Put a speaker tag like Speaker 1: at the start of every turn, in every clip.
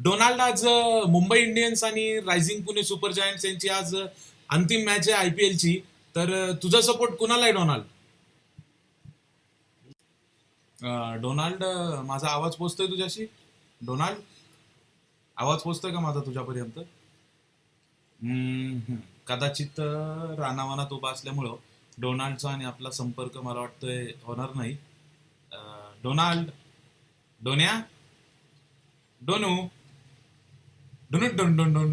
Speaker 1: Donald आज Mumbai Indians आणि rising Pune super giants यांची आज अंतिम मॅच आहे IPL ची. तर तुझा सपोर्ट कुणाला आहे डोनाल्ड? डोनाल्ड, माझा आवाज पोचतोय तुझ्याशी? डोनाल्ड, आवाज पोचतोय का माझा तुझ्यापर्यंत? कदाचित रानावनात उभा असल्यामुळं डोनाल्डचा आणि आपला संपर्क मला वाटतंय होणार नाही. डोनाल्ड, डोन्या, डोनू, डोनू डोन डोन डोन.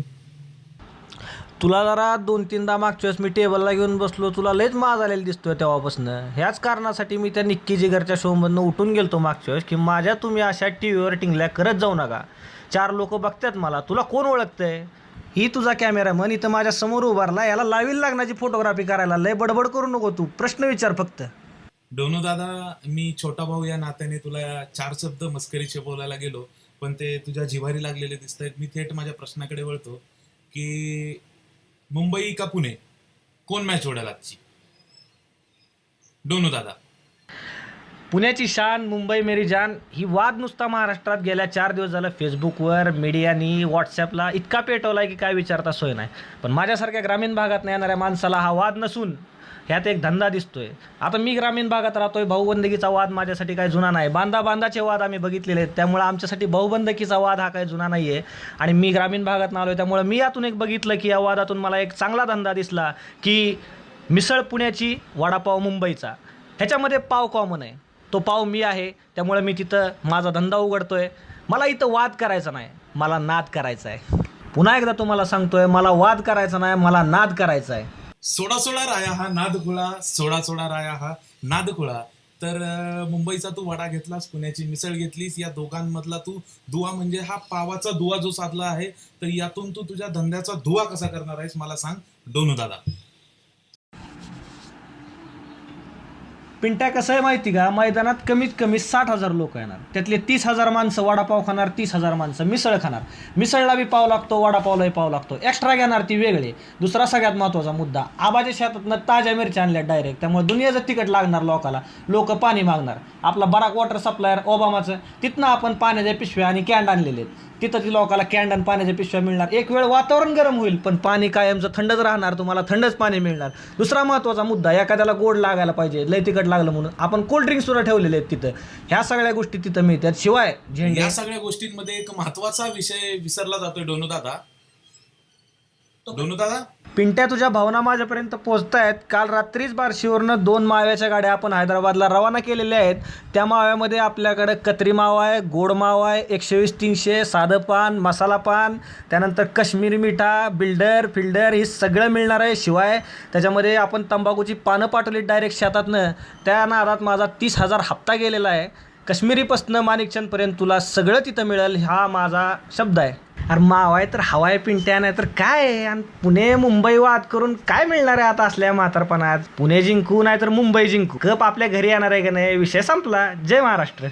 Speaker 2: तुला जरा 2-3दा मागच्या वेळेस मी टेबलला घेऊन बसलो, तुला लयच माज आलेला दिसतोय तेव्हापासून. ह्याच कारणासाठी मी त्या निक्की जिगरच्या शोमधनं उठून गेलतो मागच्या वेळेस की माझ्या तुम्ही अशा टीव्हीवर टिंगल्या करत जाऊ नका. 4 लोक बघतात मला, तुला कोण ओळखतंय? ही तुझा कॅमेरामन इथं माझ्या समोर उभारला, याला लावील लागण्याची फोटोग्राफी करायला. लय बडबड करू नको तू, प्रश्न विचार फक्त.
Speaker 1: डोनू दादा, मी छोटा भाऊ या नात्याने तुला 4 शब्द मस्करीचे बोलायला गेलो, पण ते तुझ्या जिव्हारी लागलेले दिसत आहेत. मी थेट माझ्या प्रश्नाकडे वळतो की मुंबई का पुणे, कोण मॅच ओढेल आजची? डोनू दादा.
Speaker 2: पुण्याची शान, मुंबई मेरी जान, ही वाद नुसता महाराष्ट्रात गेल्या 4 दिवस झालं फेसबुकवर, मीडियानी, व्हॉट्सॲपला इतका पेटवला आहे की काय विचारता सोय नाही. पण माझ्यासारख्या ग्रामीण भागात येणाऱ्या माणसाला हा वाद नसून ह्यात एक धंदा दिसतोय. आता मी ग्रामीण भागात राहतोय, भाऊबंदकीचा वाद माझ्यासाठी काही जुना नाही. बांधाचे वाद आम्ही बघितलेले आहेत, त्यामुळे आमच्यासाठी भाऊबंदकीचा वाद हा काही जुना नाही आहे. आणि मी ग्रामीण भागात आलो आहे, त्यामुळे मी यातून एक बघितलं की या वादातून मला एक चांगला धंदा दिसला की मिसळ पुण्याची, वडापाव मुंबईचा. ह्याच्यामध्ये पाव कॉमन आहे, तो पाव मी आहे, त्यामुळे मी तिथं माझा धंदा उघडतोय. मला इथं वाद करायचा नाही, मला नाद करायचा आहे. पुन्हा एकदा तुम्हाला सांगतोय, मला वाद करायचा नाही, मला नाद करायचा आहे.
Speaker 1: सोडा सोडा राया हा नादखुळा, सोडा सोडा राया हा नादखुळा. तर मुंबईचा तू वडा घेतलास, पुण्याची मिसळ घेतलीस, या दोघांमधला तू दुवा म्हणजे हा पावाचा दुवा जो साधला आहे, तर यातून तू तुझ्या धंद्याचा दुवा कसा करणार आहेस मला सांग डोनू दादा.
Speaker 2: पिंट्या, कसं आहे माहिती का, मैदानात कमीत कमी 60,000 लोक येणार, त्यातले 30,000 माणसं वडापाव खाणार, 30,000 माणसं मिसळ खाणार. मिसळला बी पाव लागतो, वडापावलाही पाव लागतो, एक्स्ट्रा घेणार ती वेगळी. दुसरा सगळ्यात महत्त्वाचा मुद्दा, आबाच्या शेतातनं ताज्या मिरच्या आणल्या डायरेक्ट, त्यामुळे दुनियाचं तिकट लागणार लोकाला. लोक पाणी मागणार. आपला बराक वॉटर सप्लायर ओबामाचं, तिथनं आपण पाण्याच्या पिशव्या आणि कॅन्ड आणलेले आहेत, तिथं ती लोकाला कॅन्ड आणि पाण्याच्या पिशव्या मिळणार. एक वेळ वातावरण गरम होईल, पण पाणी कायमचं थंडच राहणार, तुम्हाला थंडच पाणी मिळणार. दुसरा महत्त्वाचा मुद्दा, एखाद्याला गोड लागायला पाहिजे, लय तिखट लागलं म्हणून आपण कोल्ड्रिंक्स सुद्धा ठेवलेले आहेत तिथं. ह्या सगळ्या गोष्टी तिथं मिळतात. शिवाय
Speaker 1: या सगळ्या गोष्टींमध्ये एक महत्वाचा विषय विसरला जातोय डोनू दादा. डोनू दादा,
Speaker 2: पिंट्या, तुझ्या भावना माझ्यापर्यंत पोहोचतायत. काल रात्रीच बार्शीवरनं 2 माव्याच्या गाड्या आपण हैदराबादला रवाना केलेल्या आहेत. त्या माव्यामध्ये आपल्याकडं कत्री मावा आहे, गोड मावा आहे, 120-300, साधं पान, मसाला पान, त्यानंतर काश्मीरी मिठा, बिल्डर फिल्डर, हे सगळं मिळणार आहे. शिवाय त्याच्यामध्ये आपण तंबाखूची पानं पाठवली डायरेक्ट शेतातनं. त्या नादात माझा 30,000 हप्ता गेलेला आहे. काश्मीरीपासनं माणिकचंदपर्यंत तुला सगळं तिथं मिळेल, हा माझा शब्द आहे. अरे मावा आहे तर हवा आहे पिंट्या, नाही तर काय आहे. आणि पुणे मुंबई वाद करून काय मिळणार आहे आता असल्या म्हातारपणात? पुणे जिंकू नाही तर मुंबई जिंकू, कप आपल्या घरी येणार आहे का नाही, विषय संपला. जय महाराष्ट्र.